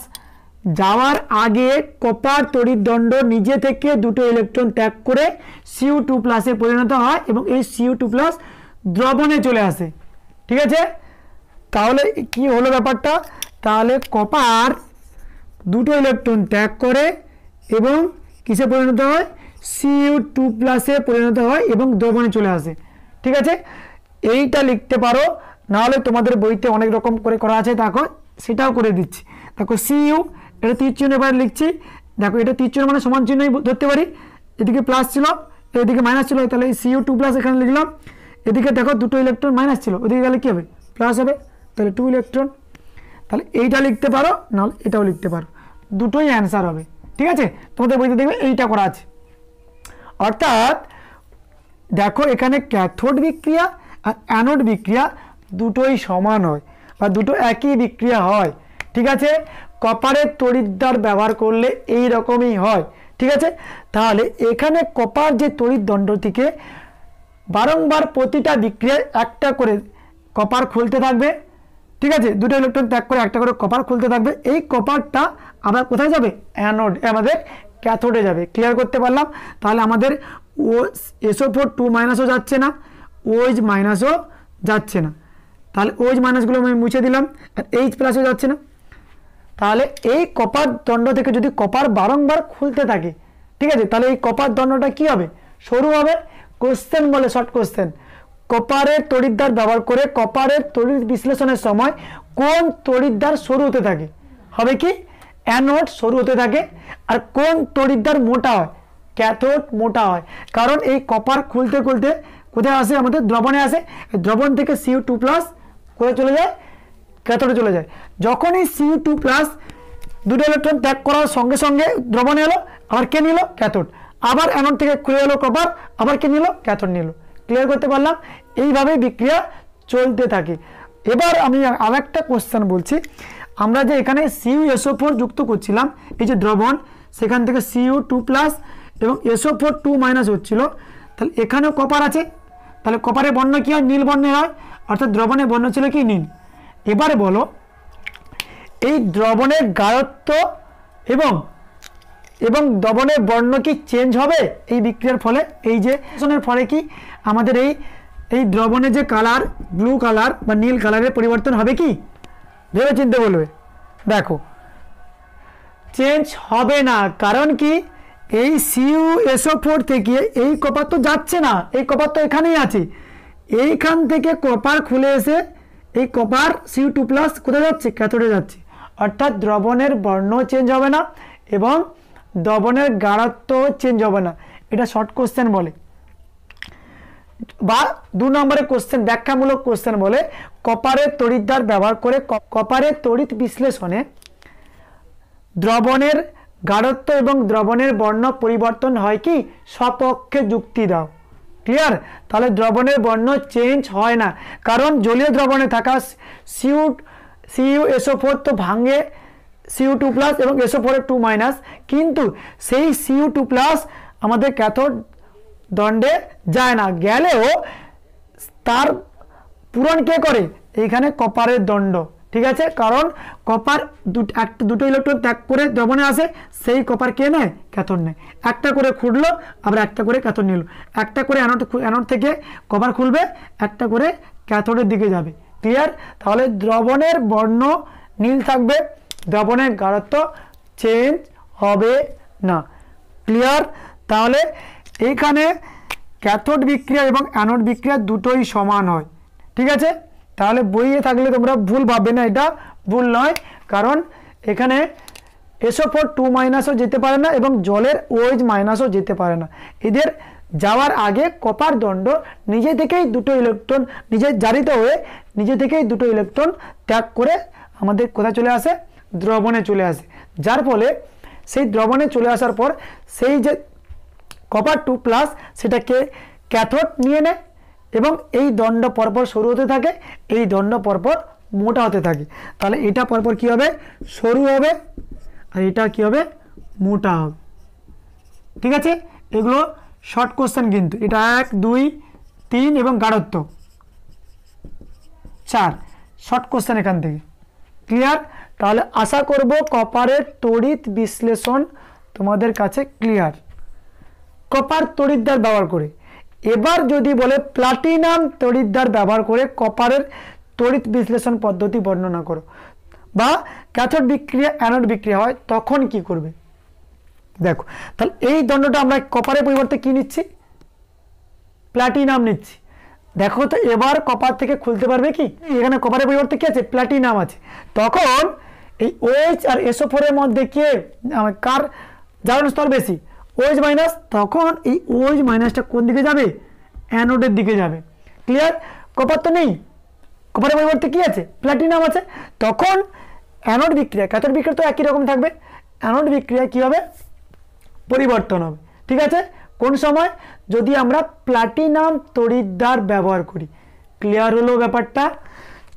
যাওয়ার আগে কপার তড়িৎ দণ্ড নিজে থেকে দুটো ইলেকট্রন ত্যাগ করে Cu2+ এ পরিণত হয় এবং এই Cu2+ দ্রবণে চলে আসে। ঠিক আছে, তাহলে কি হলো ব্যাপারটা, তাহলে কপার দুটো ইলেকট্রন ত্যাগ করে এবং কিসে পরিণত হয়, Cu2+ এ পরিণত হয় এবং দ্রবণে চলে আসে। ঠিক আছে, এইটা লিখতে পারো, নাহলে তোমাদের বইতে অনেক রকম করে করা আছে, দেখো সেটাও করে দিচ্ছি। দেখো Cu, এটা তীর চিহ্ন এবার লিখছি, দেখো এটা তীর চিহ্ন মানে সমান চিহ্নই ধরতে পারি, এদিকে প্লাস ছিল এদিকে মাইনাস ছিল, তাহলে এই Cu2+ এখানে লিখলাম। এদিকে দেখো দুটো ইলেকট্রন মাইনাস ছিল, ওদিকে গেলে কি হবে, প্লাস হবে, তাহলে 2 ইলেকট্রন। তাহলে এইটা লিখতে পারো, নাহলে এটাও লিখতে পারো, দুটোই অ্যান্সার হবে। ঠিক আছে, তোমাদের বইতে দেখবে এইটা করা আছে। অর্থাৎ দেখো এখানে ক্যাথোড বিক্রিয়া আর অ্যানোড বিক্রিয়া দুটোই সমান হয় বা দুটো একই বিক্রিয়া হয়। ঠিক আছে, কপারের তড়িৎদ্বার ব্যবহার করলে এই রকমই হয়। ঠিক আছে, তাহলে এখানে কপার যে তড়িৎ দণ্ড থেকে বারংবার প্রতিটা বিক্রিয়ায় একটা করে কপার খুলতে থাকবে। ঠিক আছে, দুটো ইলেকট্রন ত্যাগ করে একটা করে কপার খুলতে থাকবে। এই কপারটা আবার কোথায় যাবে, অ্যানোড, আমাদের ক্যাথোডে যাবে। ক্লিয়ার করতে পারলাম? তাহলে আমাদের SO4 2- যাচ্ছে না, OH- যাচ্ছে না, তাহলে OH- গুলো আমি মুছে দিলাম, আর H+ যাচ্ছে না। তাহলে এই কপার দণ্ড থেকে যদি কপার বারংবার খুলতে থাকে, ঠিক আছে, তাহলে এই কপার দণ্ডটা কি হবে, সরু হবে। কোশ্চেন বলে, শর্ট কোশ্চেন, কপারের তড়িৎদ্বার ব্যবহার করে কপারের তড়িৎ বিশ্লেষণের সময় কোন তড়িৎদ্বার সরু হতে থাকে, হবে কি, অ্যানোড সরু হতে থাকে। আর কোন তড়িৎদ্বার মোটা হয়, ক্যাথোড মোটা হয়। কারণ এই কপার খুলতে খুলতে কোথায় আসে, আমাদের দ্রবণে আসে, দ্রবণ থেকে Cu2+ কোথায় চলে যায়, ক্যাথোডে চলে যায়। যখন এই Cu2+ দুটো ইলেকট্রন ত্যাগ করার সঙ্গে সঙ্গে দ্রবণে এলো, আবার কে নিল, ক্যাথোড, আবার অ্যানোড থেকে খুলে এলো কপার, আবার কে নিল, ক্যাথোড নিল। ক্লিয়ার করতে পারলাম? এইভাবে বিক্রিয়া চলতে থাকে। এবার আমি আরেকটা কোশ্চেন বলছি, আমরা যে এখানে CuSO4 যুক্ত করছিলাম, এই যে দ্রবণ, সেখান থেকে Cu2+ এবং SO4 2- হচ্ছিল, তাহলে এখানেও কপার আছে, তাহলে কপারের বর্ণ কি হয়, নীল বর্ণের হয়, অর্থাৎ দ্রবণের বর্ণ ছিল কি, নীল। এবারে বলো এই দ্রবণের গাঢ়ত্ব এবং দ্রবণের বর্ণ কি চেঞ্জ হবে এই বিক্রিয়ার ফলে, এই যে ফলে কি আমাদের এই দ্রবণের যে কালার, ব্লু কালার বা নীল কালারের পরিবর্তন হবে কি, ভেবে চিন্তে বলবে। দেখো চেঞ্জ হবে না, কারণ কি, এই CuSO4 থেকে এই কপার তো যাচ্ছে না, এই কপার তো এখানেই আছে, এইখান থেকে কপার খুলে এসে এই কপার Cu2+ কোথায় যাচ্ছে, ক্যাথোডে যাচ্ছে। অর্থাৎ দ্রবণের বর্ণ চেঞ্জ হবে না এবং দ্রবণের গাঢ়ত্ব চেঞ্জ হবে না। এটা শর্ট কোশ্চেন বলে, বা 2 নম্বরের কোশ্চেন, ব্যাখ্যামূলক কোশ্চেন বলে। কপারের তড়িৎদ্বার ব্যবহার করে কপারের তড়িৎ বিশ্লেষণে দ্রবণের গাঢ়ত্ব এবং দ্রবণের বর্ণ পরিবর্তন হয় কি, স্বপক্ষে যুক্তি দাও। ক্লিয়ার? তাহলে দ্রবণের বর্ণ চেঞ্জ হয় না, কারণ জলীয় দ্রবণে থাকা CuSO4 তো ভাঙে Cu2+ এবং SO4 কিন্তু সেই Cu2+ আমাদের ক্যাথোড দণ্ডে যায় না, গেলেও তার পূরণ কে করে, এইখানে কপারের দণ্ড। ঠিক আছে, কারণ কপার দুটো ইলেকট্রন ত্যাগ করে দ্রবণে আসে, সেই কপার কে নেয়, ক্যাথোড নেয়। একটা করে খুললো, আবার একটা করে ক্যাথোড নিল, একটা করে অ্যানোড থেকে কপার খুলবে, একটা করে ক্যাথোডের দিকে যাবে। ক্লিয়ার? তাহলে দ্রবণের বর্ণ নীল থাকবে, দ্রবণের গাঢ়ত্ব চেঞ্জ হবে না। ক্লিয়ার? তাহলে এইখানে ক্যাথোড বিক্রিয়া এবং অ্যানোড বিক্রিয়া দুটোই সমান হয়। ঠিক আছে, তাহলে বইয়ে থাকলে তোমরা ভুল ভাববে না, এটা ভুল নয়, কারণ এখানে SO4 2- যেতে পারে না এবং জলের OH- যেতে পারে না। এদের যাওয়ার আগে কপার দণ্ড নিজে থেকেই দুটো ইলেকট্রন জারিত হয়ে নিজে থেকেই দুটো ইলেকট্রন ত্যাগ করে আমাদের কোথায় চলে আসে, দ্রবণে চলে আসে। যার ফলে সেই দ্রবণে চলে আসার পর সেই যে কপার 2+ সেটাকে ক্যাথোড নিয়ে নেয় এবং এই দণ্ড পরপর সরু হতে থাকে, এই দণ্ড পরপর মোটা হতে থাকে। তাহলে এটা পরপর কি হবে, সরু হবে, আর এটা কি হবে, মোটা হবে। ঠিক আছে, এগুলো শর্ট কোশ্চেন, কিন্তু এটা 1 2 3 এবং গাঢ়ত্ব 4 শর্ট কোশ্চেন এখান থেকে। ক্লিয়ার? তাহলে আশা করব কপারের তড়িৎ বিশ্লেষণ তোমাদের কাছে ক্লিয়ার। কপার তড়িৎদ্বার ব্যবহার করে, এবার যদি বলে প্লাটিনাম তড়িৎদ্বার ব্যবহার করে কপারের তড়িৎ বিশ্লেষণ পদ্ধতি বর্ণনা করো, বা ক্যাথোড বিক্রিয়া অ্যানোড বিক্রিয়া হয়, তখন কি করবে? দেখো, তাহলে এই দণ্ডটা আমরা কপারের পরিবর্তে কি নিচ্ছি, প্লাটিনাম নিচ্ছি। দেখো তো এবার কপার থেকে খুলতে পারবে কি? এখানে কপারের পরিবর্তে কি আছে, প্লাটিনাম আছে। তখন এই OH আর SO4 এর মধ্যে কে কার জারণ স্তর বেশি, OH মাইনাস। তখন এই OH মাইনাসটা কোন দিকে যাবে, অ্যানোডের দিকে যাবে। ক্লিয়ার? কপার তো নেই, কপারের পরিবর্তে কি আছে, প্লাটিনাম আছে। তখন অ্যানোড বিক্রিয়া, ক্যাথোড বিক্রিয়া তো একই রকম থাকবে, অ্যানোড বিক্রিয়া কি হবে, পরিবর্তন হবে। ঠিক আছে, কোন সময়, যদি আমরা প্লাটিনাম তড়িৎদ্বার ব্যবহার করি। ক্লিয়ার হলো ব্যাপারটা?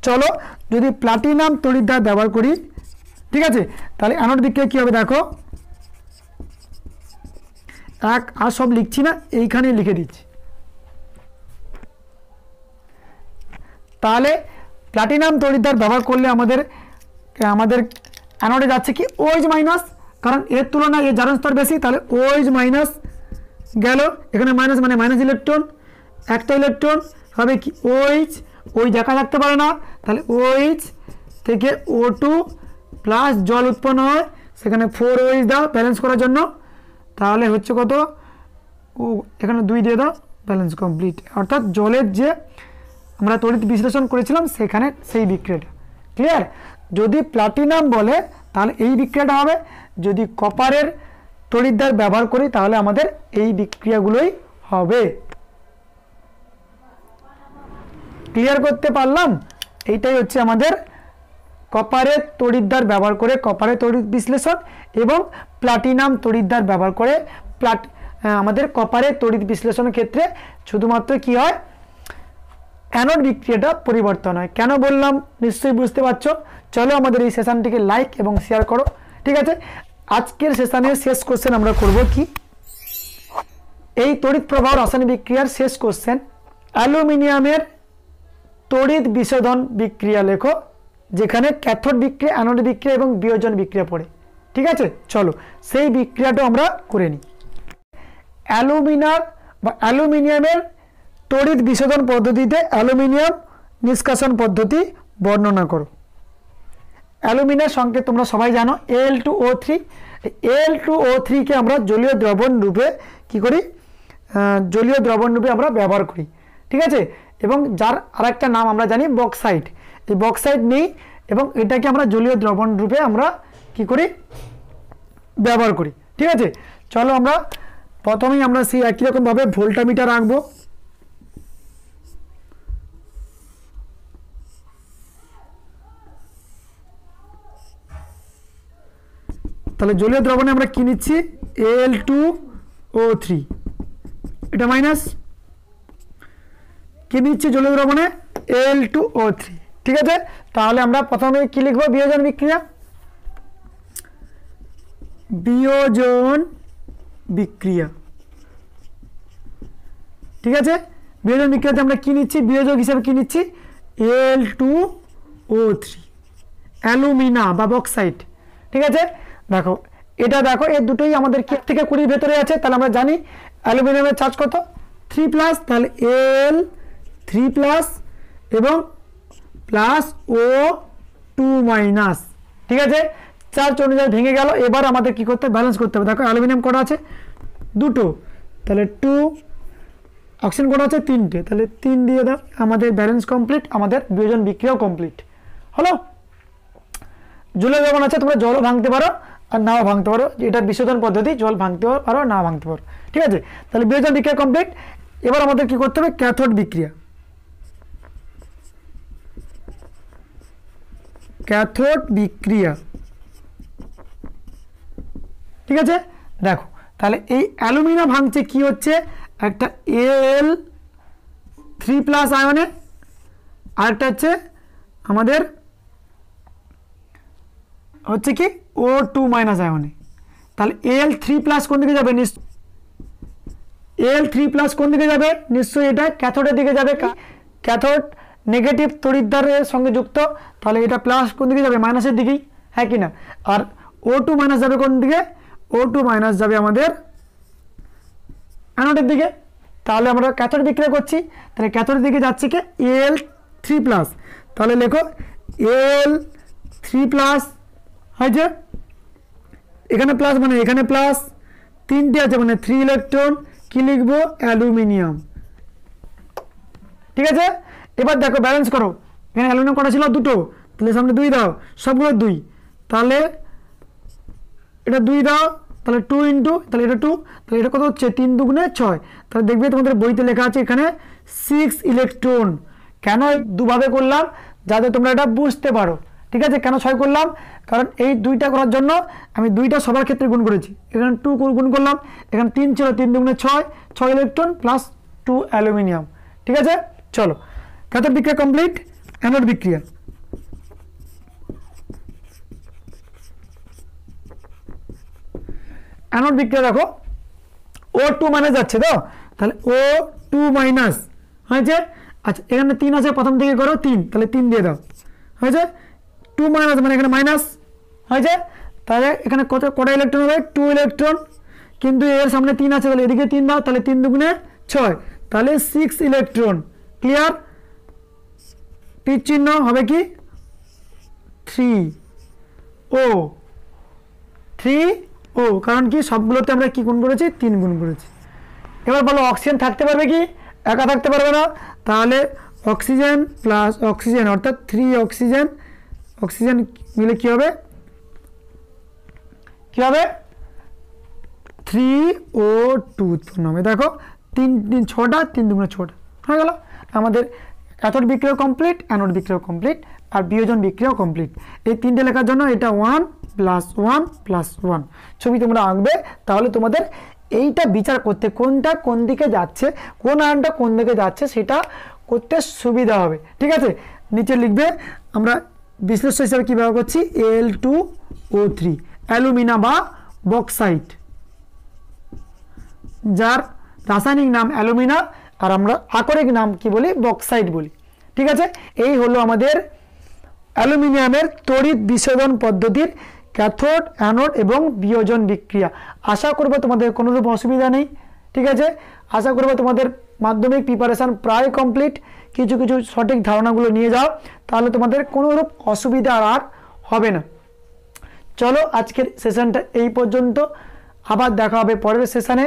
চলো, যদি প্লাটিনাম তড়িৎদ্বার ব্যবহার করি, ঠিক আছে, তাহলে অ্যানোড বিক্রিয়া কি হবে, দেখো আর সব লিখছি না, এইখানে লিখে দিচ্ছি। তাহলে প্লাটিনাম তড়িৎদ্বার ব্যবহার করলে আমাদের অ্যানোডে যাচ্ছে কি, OH মাইনাস, কারণ এর তুলনায় এর জারণ স্তর বেশি। তাহলে OH মাইনাস গেল, এখানে মাইনাস মানে মাইনাস ইলেকট্রন, একটা ইলেকট্রন হবে কি OH, ওই দেখা থাকতে পারে না। তাহলে OH থেকে O2 প্লাস জল উৎপন্ন হয়, সেখানে 4 OH দাও ব্যালেন্স করার জন্য। তাহলে হচ্ছে কত, ও এখানে 2 দিয়ে দাও, ব্যালেন্স কমপ্লিট। অর্থাৎ জলের যে আমরা তড়িৎ বিশ্লেষণ করেছিলাম সেখানে সেই বিক্রিয়াটা। ক্লিয়ার? যদি প্লাটিনাম বলে তাহলে এই বিক্রিয়াটা হবে, যদি কপারের তড়িৎদ্বার ব্যবহার করি তাহলে আমাদের এই বিক্রিয়াগুলোই হবে। ক্লিয়ার করতে পারলাম? এইটাই হচ্ছে আমাদের কপারের তড়িৎদ্বার ব্যবহার করে কপারের তড়িৎ বিশ্লেষণ, এবং প্লাটিনাম তড়িৎদ্বার ব্যবহার করে আমাদের কপারের তড়িৎ বিশ্লেষণের ক্ষেত্রে শুধুমাত্র কি হয়, অ্যানোড বিক্রিয়াটা পরিবর্তন হয়। কেন বললাম নিশ্চয়ই বুঝতে পারছো। চলো আমাদের এই সেশনটিকে লাইক এবং শেয়ার করো। ঠিক আছে, আজকের সেশনের শেষ কোশ্চেন আমরা করব কি, এই তড়িৎ প্রবাহ রাসায়নিক বিক্রিয়ার শেষ কোশ্চেন, অ্যালুমিনিয়ামের তড়িৎ বিশোধন বিক্রিয়া লেখো, যেখানে ক্যাথোড বিক্রিয়া, অ্যানোড বিক্রিয়া এবং বিয়োজন বিক্রিয়া পড়ে। ঠিক আছে, চলো সেই বিক্রিয়াটা আমরা করে নিই। অ্যালুমিনিয়ামের তড়িৎ বিশোধন পদ্ধতিতে অ্যালুমিনিয়াম নিষ্কাশন পদ্ধতি বর্ণনা করো। অ্যালুমিনিয়াম সংকেত তোমরা সবাই জানো, Al2O3। Al2O3 কে আমরা জলীয় দ্রবণ রূপে কি করি, জলীয় দ্রবণ রূপে আমরা ব্যবহার করি। ঠিক আছে, এবং যার আরেকটা নাম আমরা জানি বক্সাইট। এই বক্সাইট নেই এবং এটাকে আমরা জলীয় দ্রবণ রূপে আমরা কি করি, ব্যবহার করি। ঠিক আছে, চলো আমরা প্রথমেই আমরা সেই একই রকমভাবে ভোল্টামিটার আঁকবো। তাহলে জলীয় দ্রবণে আমরা কি নিচ্ছি, Al2O3, এটা মাইনাস, কি নিচ্ছি জলীয় দ্রবণে, Al2O3। ঠিক আছে, তাহলে আমরা প্রথমে কি লিখবো, বিয়োজন বিক্রিয়া, বিয়োজন বিক্রিয়া। ঠিক আছে, বিয়োজন বিক্রিয়াতে আমরা কি নিচ্ছি, বিয়োজক হিসেবে কি নিচ্ছি, Al2O3, অ্যালুমিনা বা বক্সাইট। ঠিক আছে, দেখো এটা দেখো, এই দুটোই আমাদের কি থেকে 20 ভেতরে আছে। তাহলে আমরা জানি অ্যালুমিনিয়ামের চার্জ কত, 3+, তাহলে Al3+ এবং প্লাস O2-। ঠিক আছে, চার্জ অনুযায়ী ভেঙে গেল। এবার আমাদের কি করতে হবে, ব্যালেন্স করতে হবে। দেখো অ্যালুমিনিয়াম কটা আছে, 2, তাহলে 2, অক্সিজেন কটা আছে, 3টে, তাহলে 3 দিয়ে দাও, আমাদের ব্যালেন্স কমপ্লিট, আমাদের বিয়োজন বিক্রিয়াও কমপ্লিট হলো। জলীয় দ্রবণ আছে, তোমরা জলও ভাঙতে পারো, আর নাও ভাঙতে পারো, এটা বিশোধন পদ্ধতি, জল ভাঙতে পারো না ভাঙতে পারো। ঠিক আছে, তাহলে বিয়োজন বিক্রিয়া কমপ্লিট। এবার আমাদের কি করতে হবে, ক্যাথোড বিক্রিয়া। ক্যাথোড বিক্রিয়া, ঠিক আছে। দেখো তাহলে এই অ্যালুমিনিয়াম ভাঙছে কি হচ্ছে, একটা Al3+ আয়নে, আরেকটা হচ্ছে আমাদের হচ্ছে কি O2- আয়নে। তাহলে Al3+ কোন দিকে যাবে, Al3+ কোন দিকে যাবে, নিশ্চয়ই এটা ক্যাথোডের দিকে যাবে। ক্যাথোড নেগেটিভ তড়িৎদ্বারের সঙ্গে যুক্ত, তাহলে এটা প্লাস কোন দিকে যাবে, মাইনাসের দিকেই, হ্যাঁ কি না। আর O2- যাবে কোন দিকে, O2- যাবে আমাদের অ্যানোডের দিকে। তাহলে আমরা ক্যাথোড বিক্রিয়া করছি, তাহলে ক্যাথোডের দিকে যাচ্ছে কি Al3+, তাহলে লেখো Al3+ হয়েছে, এখানে প্লাস মানে এখানে প্লাস, তিনটে আছে মানে 3 ইলেকট্রন, কি লিখবো, অ্যালুমিনিয়াম। ঠিক আছে, এবার দেখো ব্যালেন্স করো, এখানে অ্যালুমিনিয়াম কটা ছিল, দুটো, তাহলে সামনে 2 দাও, সবগুলো 2, তাহলে এটা 2 দাও, তাহলে 2 ইন্টু, তাহলে এটা 2, তাহলে এটা কত হচ্ছে, 3 দুগুণে 6। তাহলে দেখবে তোমাদের বইতে লেখা আছে এখানে 6 ইলেকট্রন। কেন দুভাবে করলাম, যাতে তোমরা এটা বুঝতে পারো। ঠিক আছে, কেন 6 করলাম, কারণ এই 2টা করার জন্য আমি 2টা সবার ক্ষেত্রে গুণ করেছি। এখানে 2 গুণ করলাম, এখানে 3 ছিল, 3 দুগুণে 6 ইলেকট্রন প্লাস 2 অ্যালুমিনিয়াম। ঠিক আছে, চলো ক্যাথোড বিক্রিয়া কমপ্লিট। অ্যানোড বিক্রিয়া, অ্যানোড বিক্রিয়া দেখো O2- যাচ্ছে তো, তাহলে O2- হয়েছে। আচ্ছা এখানে 3 আছে, প্রথম থেকে করো 3, তাহলে 3 দিয়ে দাও, হয়েছে। 2- মানে এখানে মাইনাস হয়েছে, তাহলে এখানে কটা ইলেকট্রন হবে, 2 ইলেকট্রন, কিন্তু এর সামনে 3 আছে, তাহলে এদিকে 3 দাও, তাহলে 3 দুগুণে 6, তাহলে 6 ইলেকট্রন। ক্লিয়ার, তীর চিহ্ন হবে কি 3O, কারণ কি সবগুলোতে আমরা কি গুণ করেছি, 3 গুণ করেছি। এবার বলো অক্সিজেন থাকতে পারবে কি, একা থাকতে পারবে না, তাহলে অক্সিজেন প্লাস অক্সিজেন অর্থাৎ 3 অক্সিজেন মিলে কি হবে, 3O2 উৎপন্ন হবে। দেখো 3 3 6টা, 3 দুগুণে 6টা হয়ে গেল। আমাদের ক্যাথোড বিক্রিয়া কমপ্লিট, অ্যানোড বিক্রিয়া কমপ্লিট, আর বিয়োজন বিক্রিয়াও কমপ্লিট। এই 3টে লেখার জন্য এটা 1 + 1 + 1 ছবি তোমরা আঁকবে, তাহলে তোমাদের এইটা বিচার করতে কোনটা কোন দিকে যাচ্ছে, কোন আয়নটা কোন দিকে যাচ্ছে সেটা করতে সুবিধা হবে। ঠিক আছে, নিচে লিখবে আমরা বিশ্লেষ্য হিসাবে কী ব্যবহার করছি, Al2O3 অ্যালুমিনা বা বক্সাইট, যার রাসায়নিক নাম অ্যালুমিনা আর আমরা আকরিক নাম কি বলি, বক্সাইট বলি। ঠিক আছে, এই হলো আমাদের অ্যালুমিনিয়ামের তড়িৎ বিশোধন পদ্ধতির ক্যাথোড, অ্যানোড এবং বিয়োজন বিক্রিয়া। আশা করব তোমাদের কোনোরূপ অসুবিধা নেই। ঠিক আছে, আশা করব তোমাদের মাধ্যমিক প্রিপারেশান প্রায় কমপ্লিট। কিছু কিছু সঠিক ধারণাগুলো নিয়ে যাও, তাহলে তোমাদের কোনোরূপ অসুবিধা আর হবে না। চলো আজকের সেশনটা এই পর্যন্ত, আবার দেখা হবে পরের সেশনে।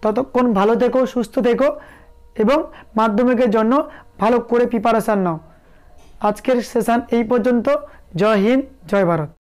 ততক্ষণ ভালো থেকো, সুস্থ থেকো এবং মাধ্যমিকের জন্য ভালো করে প্রিপারেশান নাও। আজকের সেশন এই পর্যন্ত। জয় হিন্দ, জয় ভারত।